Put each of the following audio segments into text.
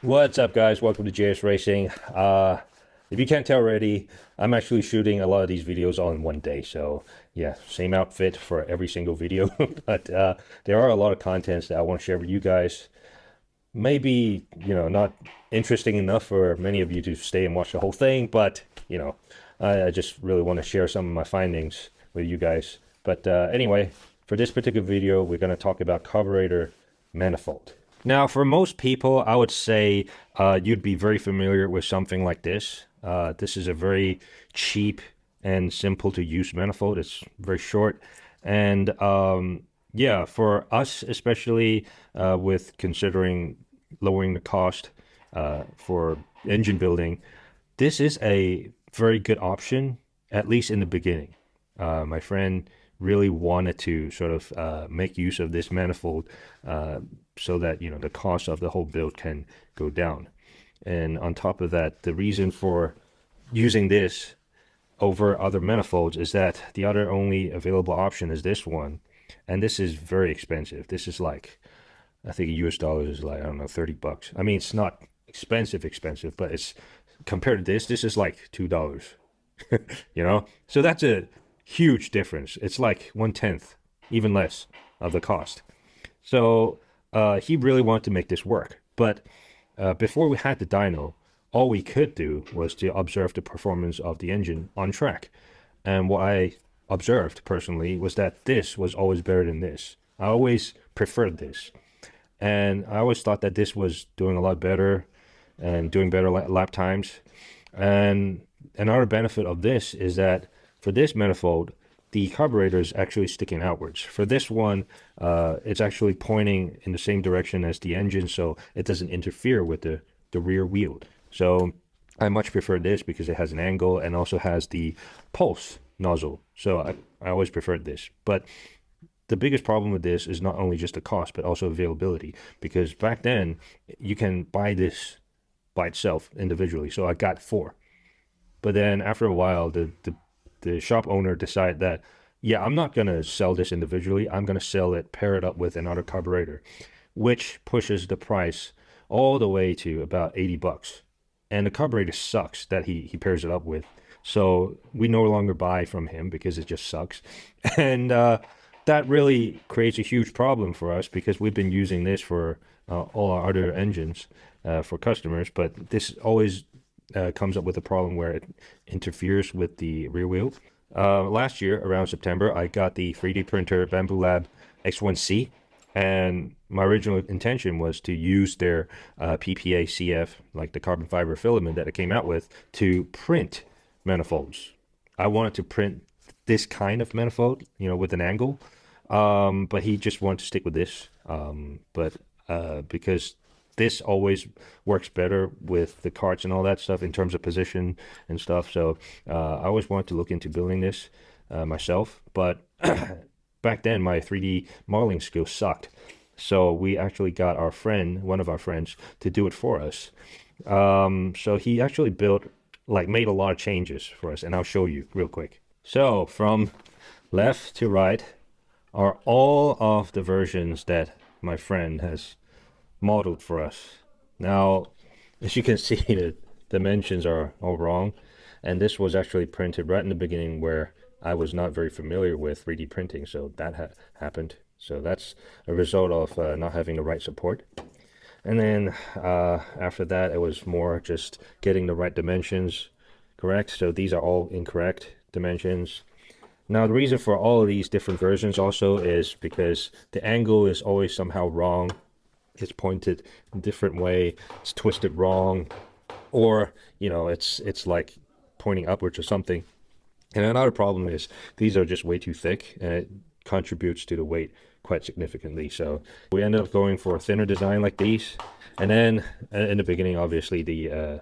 What's up, guys? Welcome to JS Racing. If you can't tell already, I'm actually shooting a lot of these videos all in one day. So yeah, same outfit for every single video. But there are a lot of contents that I want to share with you guys. Maybe, not interesting enough for many of you to stay and watch the whole thing, but I just really want to share some of my findings with you guys. But anyway, for this particular video, we're going to talk about carburetor manifold. Now, for most people, I would say you'd be very familiar with something like this. This is a very cheap and simple to use manifold. It's very short. And yeah, for us, especially with considering lowering the cost for engine building, this is a very good option, at least in the beginning. My friend really wanted to sort of make use of this manifold so that the cost of the whole build can go down. And on top of that, the reason for using this over other manifolds is that the other only available option is this one, and this is very expensive. This is like, I think US dollars is like, I don't know, 30 bucks. I mean, it's not expensive, but it's compared to this is like $2. So that's a huge difference. It's like 1/10, even less of the cost. So he really wanted to make this work. But before we had the dyno, all we could do was to observe the performance of the engine on track. And what I observed personally was that this was always better than this. I always preferred this. And I always thought that this was doing a lot better and doing better lap times. And another benefit of this is that for this manifold, the carburetor is actually sticking outwards. For this one, it's actually pointing in the same direction as the engine, so it doesn't interfere with the rear wheel. So I much prefer this because it has an angle and also has the pulse nozzle. So I always preferred this. But the biggest problem with this is not only just the cost, but also availability. Because back then, you can buy this by itself individually. So I got 4. But then after a while, the shop owner decided that, yeah, I'm not going to sell this individually. I'm going to sell it, pair it up with another carburetor, which pushes the price all the way to about 80 bucks. And the carburetor sucks that he pairs it up with. So we no longer buy from him because it just sucks. And that really creates a huge problem for us because we've been using this for all our other engines for customers. But this always comes up with a problem where it interferes with the rear wheel. Last year, around September, I got the 3D printer Bambu X1C, and my original intention was to use their PPA-CF, like the carbon fiber filament that it came out with, to print manifolds. I wanted to print this kind of manifold, with an angle, but he just wanted to stick with this. But because this always works better with the carts and all that stuff in terms of position and stuff. So I always wanted to look into building this myself. But back then, my 3D modeling skills sucked. So we actually got one of our friends, to do it for us. So he actually made a lot of changes for us. And I'll show you real quick. So from left to right are all of the versions that my friend has modeled for us. Now, as you can see, the dimensions are all wrong, and this was actually printed right in the beginning where I was not very familiar with 3D printing, so that happened. So that's a result of not having the right support. And then after that, it was more just getting the right dimensions correct. So these are all incorrect dimensions. Now, the reason for all of these different versions also is because the angle is always somehow wrong. It's pointed a different way, it's twisted wrong, or it's like pointing upwards or something. And another problem is these are just way too thick, and it contributes to the weight quite significantly. So we ended up going for a thinner design like these. And then in the beginning, obviously the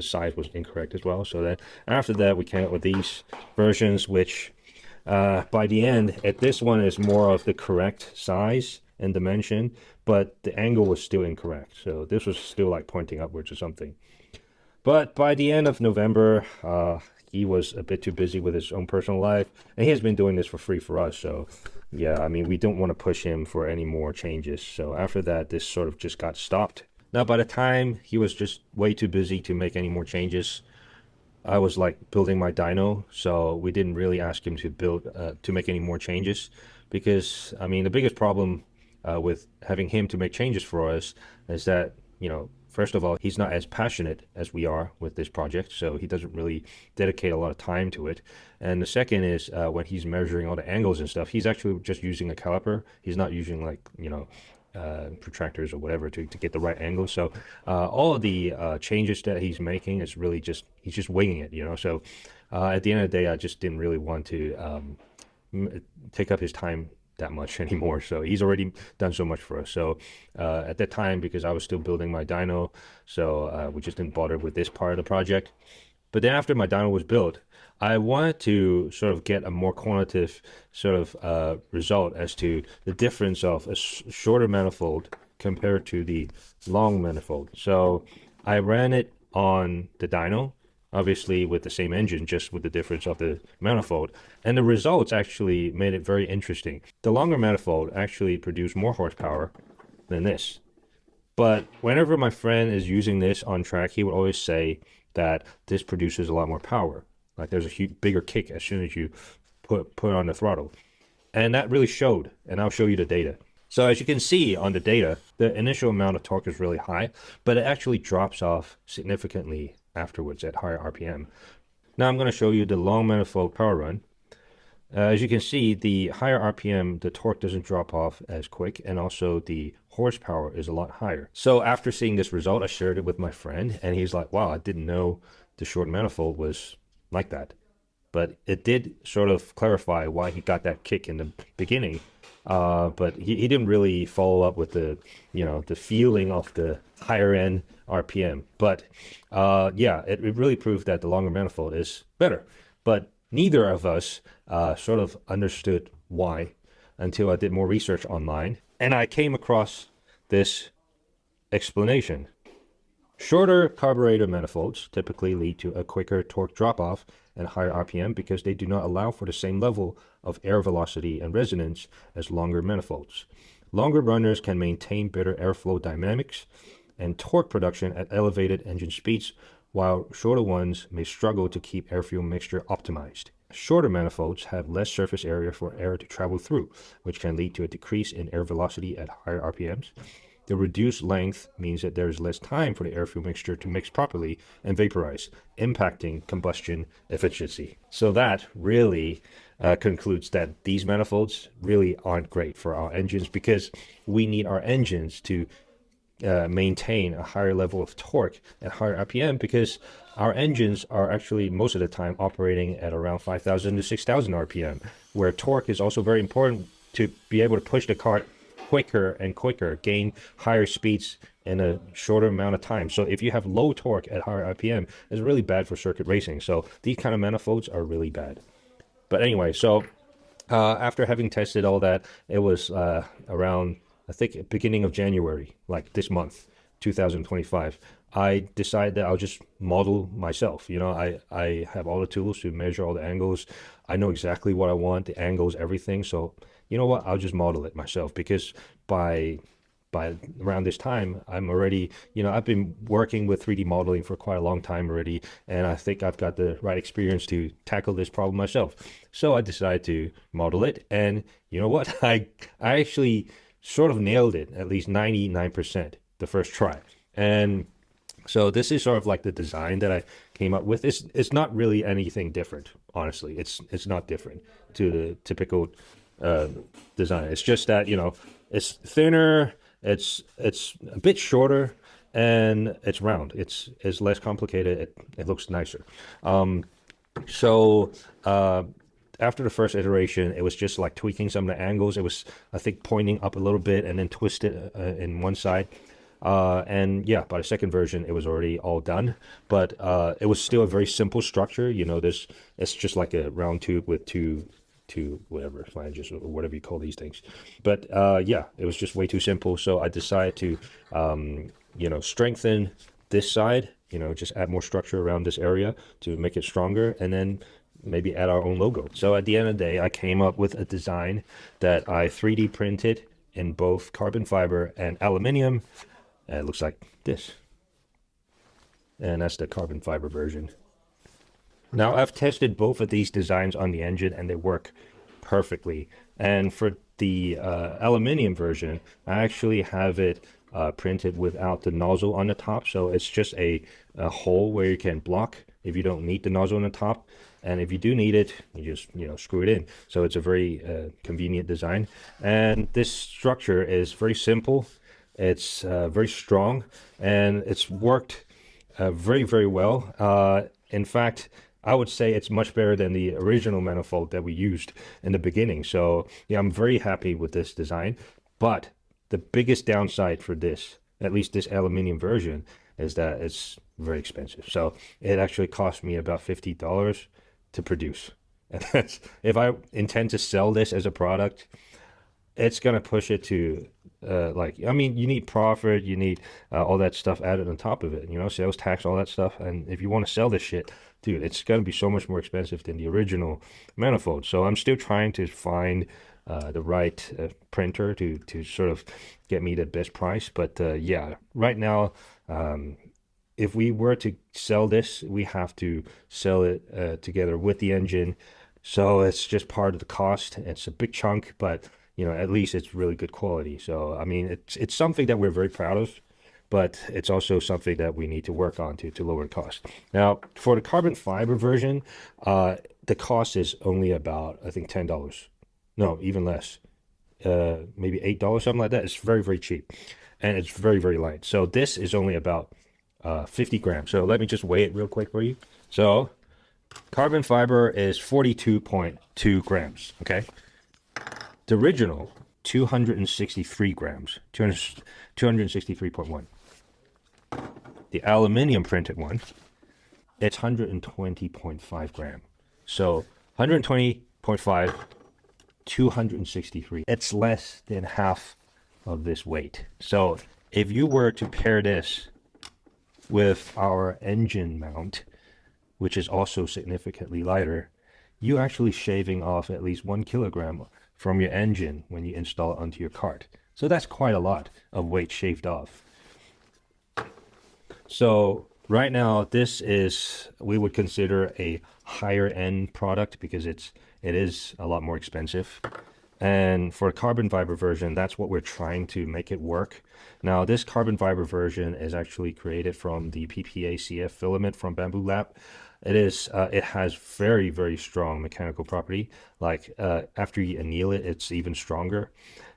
size was incorrect as well. So then after that, we came up with these versions, which by the end, this one is more of the correct size and dimension, but the angle was still incorrect. So this was still like pointing upwards or something. But by the end of November, he was a bit too busy with his own personal life, and he has been doing this for free for us. So yeah, I mean, we don't want to push him for any more changes. So after that, this sort of just got stopped. Now, by the time he was just way too busy to make any more changes, I was like building my dyno, so we didn't really ask him to to make any more changes, because I mean the biggest problem with having him to make changes for us is that, you know, first of all, he's not as passionate as we are with this project, so he doesn't really dedicate a lot of time to it. And the second is when he's measuring all the angles and stuff, he's actually just using a caliper. He's not using, like, you know, protractors or whatever to get the right angle. So all of the changes that he's making is really just, he's just winging it, you know. So at the end of the day, I just didn't really want to take up his time that much anymore. So he's already done so much for us. So at that time, because I was still building my dyno, so we just didn't bother with this part of the project. But then after my dyno was built, I wanted to sort of get a more quantitative sort of result as to the difference of a shorter manifold compared to the long manifold. So I ran it on the dyno, obviously with the same engine, just with the difference of the manifold. And the results actually made it very interesting. The longer manifold actually produced more horsepower than this. But whenever my friend is using this on track, he would always say that this produces a lot more power. Like there's a huge, bigger kick as soon as you put on the throttle. And that really showed, and I'll show you the data. So as you can see on the data, the initial amount of torque is really high, but it actually drops off significantly afterwards at higher RPM. Now I'm going to show you the long manifold power run. As you can see, the higher RPM, the torque doesn't drop off as quick, and also the horsepower is a lot higher. So after seeing this result, I shared it with my friend, and he's like, wow, I didn't know the short manifold was like that. But it did sort of clarify why he got that kick in the beginning. But he didn't really follow up with the, you know, the feeling of the higher end RPM. But yeah, it really proved that the longer manifold is better. But neither of us sort of understood why until I did more research online. And I came across this explanation. Shorter carburetor manifolds typically lead to a quicker torque drop-off and higher RPM because they do not allow for the same level of air velocity and resonance as longer manifolds. Longer runners can maintain better airflow dynamics and torque production at elevated engine speeds, while shorter ones may struggle to keep air-fuel mixture optimized. Shorter manifolds have less surface area for air to travel through, which can lead to a decrease in air velocity at higher RPMs. The reduced length means that there is less time for the air-fuel mixture to mix properly and vaporize, impacting combustion efficiency. So that really concludes that these manifolds really aren't great for our engines, because we need our engines to maintain a higher level of torque at higher RPM, because our engines are actually most of the time operating at around 5,000 to 6,000 RPM, where torque is also very important to be able to push the car quicker and quicker, gain higher speeds in a shorter amount of time. So if you have low torque at higher RPM, it's really bad for circuit racing. So these kind of manifolds are really bad. But anyway, so after having tested all that, it was around, I think, beginning of January, like this month, 2025, I decided that I'll just model myself. You know, I have all the tools to measure all the angles. I know exactly what I want, the angles, everything. So you know what, I'll just model it myself, because by around this time, I'm already, you know, I've been working with 3D modeling for quite a long time already, and I think I've got the right experience to tackle this problem myself. So I decided to model it, and you know what, I actually sort of nailed it, at least 99% the first try. And so this is sort of like the design that I came up with. It's not really anything different, honestly. It's not different to the typical design. It's just that, you know, it's thinner, it's a bit shorter, and it's round. It's less complicated. It looks nicer. So after the first iteration, it was just like tweaking some of the angles. It was, I think, pointing up a little bit and then twisted in one side. And yeah, by the second version, it was already all done, but it was still a very simple structure. You know, it's just like a round tube with two whatever flanges or whatever you call these things. But yeah, it was just way too simple. So I decided to, you know, strengthen this side, you know, just add more structure around this area to make it stronger, and then maybe add our own logo. So at the end of the day, I came up with a design that I 3D printed in both carbon fiber and aluminum. And it looks like this. And that's the carbon fiber version. Now, I've tested both of these designs on the engine and they work perfectly. And for the aluminium version, I actually have it printed without the nozzle on the top. So it's just a hole where you can block if you don't need the nozzle on the top. And if you do need it, you just, screw it in. So it's a very convenient design. And this structure is very simple. It's very strong and it's worked very, very well. In fact, I would say it's much better than the original manifold that we used in the beginning. So yeah, I'm very happy with this design. But the biggest downside for this, at least this aluminium version, is that it's very expensive. So it actually cost me about $50 to produce. And that's, if I intend to sell this as a product, it's gonna push it to I mean, you need profit, you need all that stuff added on top of it, sales tax, all that stuff. And if you want to sell this shit, dude, it's gonna be so much more expensive than the original manifold. So I'm still trying to find the right printer to sort of get me the best price. But yeah, right now, if we were to sell this, we have to sell it together with the engine. So it's just part of the cost. It's a big chunk, but at least it's really good quality. So, I mean, it's something that we're very proud of, but it's also something that we need to work on to lower the cost. Now, for the carbon fiber version, the cost is only about, I think, $10. No, even less. Maybe $8, something like that. It's very, very cheap. And it's very, very light. So this is only about 50 grams. So let me just weigh it real quick for you. So carbon fiber is 42.2 grams, okay? The original, 263 grams, 263.1. The aluminium printed one, it's 120.5 gram. So 120.5, 263. It's less than half of this weight. So if you were to pair this with our engine mount, which is also significantly lighter, you're actually shaving off at least 1 kilogram from your engine when you install it onto your cart. So that's quite a lot of weight shaved off. So right now, this is, we would consider a higher end product because it is a lot more expensive. And for a carbon fiber version, that's what we're trying to make it work. Now, this carbon fiber version is actually created from the PPA-CF filament from Bambu Lab. It has very, very strong mechanical property. Like after you anneal it, it's even stronger.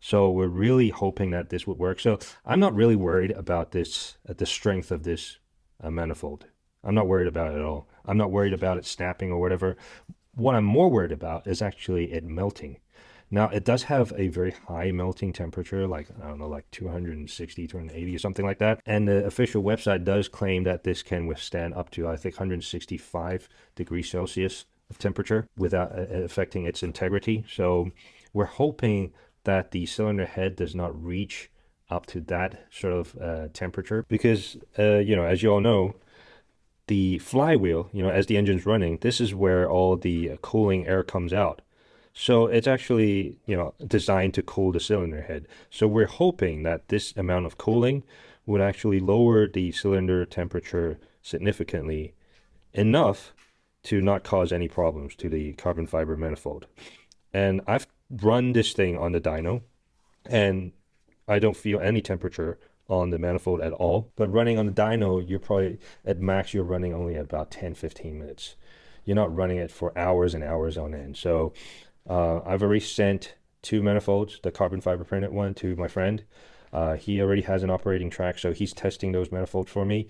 So we're really hoping that this would work. So I'm not really worried about this, the strength of this manifold. I'm not worried about it at all. I'm not worried about it snapping or whatever. What I'm more worried about is actually it melting. Now, it does have a very high melting temperature, like, I don't know, like 260, 280 or something like that. And the official website does claim that this can withstand up to, I think, 165 degrees Celsius of temperature without affecting its integrity. So we're hoping that the cylinder head does not reach up to that sort of temperature because, as you all know, the flywheel, as the engine's running, this is where all the cooling air comes out. So it's actually, designed to cool the cylinder head. So we're hoping that this amount of cooling would actually lower the cylinder temperature significantly enough to not cause any problems to the carbon fiber manifold. And I've run this thing on the dyno and I don't feel any temperature on the manifold at all. But running on the dyno, you're probably at max, you're running only about 10-15 minutes. You're not running it for hours and hours on end. So I've already sent 2 manifolds, the carbon fiber printed one, to my friend. He already has an operating track, so he's testing those manifolds for me.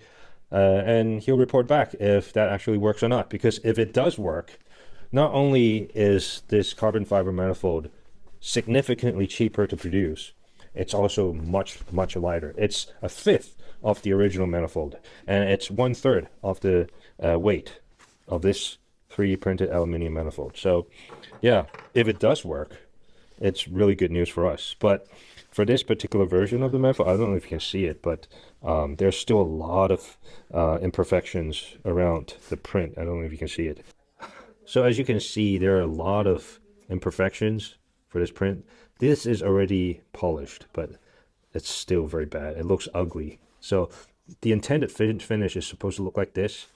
And he'll report back if that actually works or not. Because if it does work, not only is this carbon fiber manifold significantly cheaper to produce, it's also much, much lighter. It's a fifth of the original manifold, and it's 1/3 of the weight of this 3D printed aluminium manifold. So yeah, if it does work, it's really good news for us. But for this particular version of the manifold, I don't know if you can see it, but there's still a lot of imperfections around the print. I don't know if you can see it. So as you can see, there are a lot of imperfections for this print. This is already polished, but it's still very bad. It looks ugly. So the intended finish is supposed to look like this,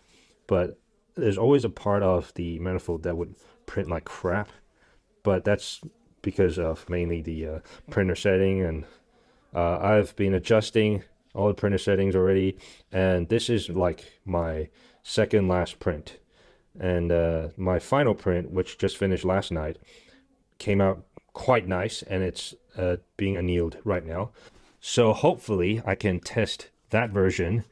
but there's always a part of the manifold that would print like crap, but that's because of mainly the printer setting, and I've been adjusting all the printer settings already, and this is like my second last print. And my final print, which just finished last night, came out quite nice, and it's being annealed right now. So hopefully I can test that version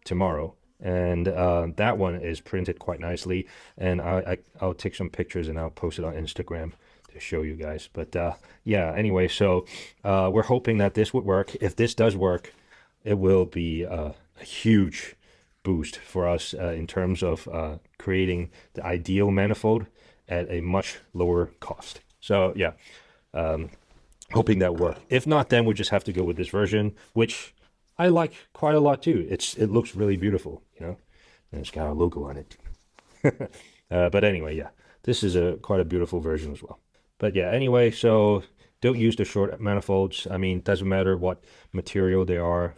tomorrow. And that one is printed quite nicely, and I'll take some pictures and I'll post it on Instagram to show you guys. But yeah, anyway, so we're hoping that this would work. If this does work, it will be a huge boost for us in terms of creating the ideal manifold at a much lower cost. So yeah, hoping that works. If not, then we'll just have to go with this version, which I like quite a lot too. It looks really beautiful, you know, and it's got our logo on it. But anyway, yeah, this is quite a beautiful version as well. But yeah, anyway, so don't use the short manifolds. I mean, doesn't matter what material they are,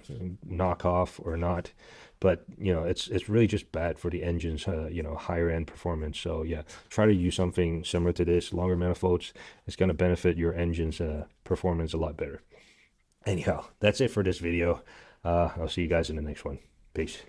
knockoff or not. But you know, it's really just bad for the engine's you know, higher end performance. So yeah, try to use something similar to this, longer manifolds. It's going to benefit your engine's performance a lot better. Anyhow, that's it for this video. I'll see you guys in the next one. Peace.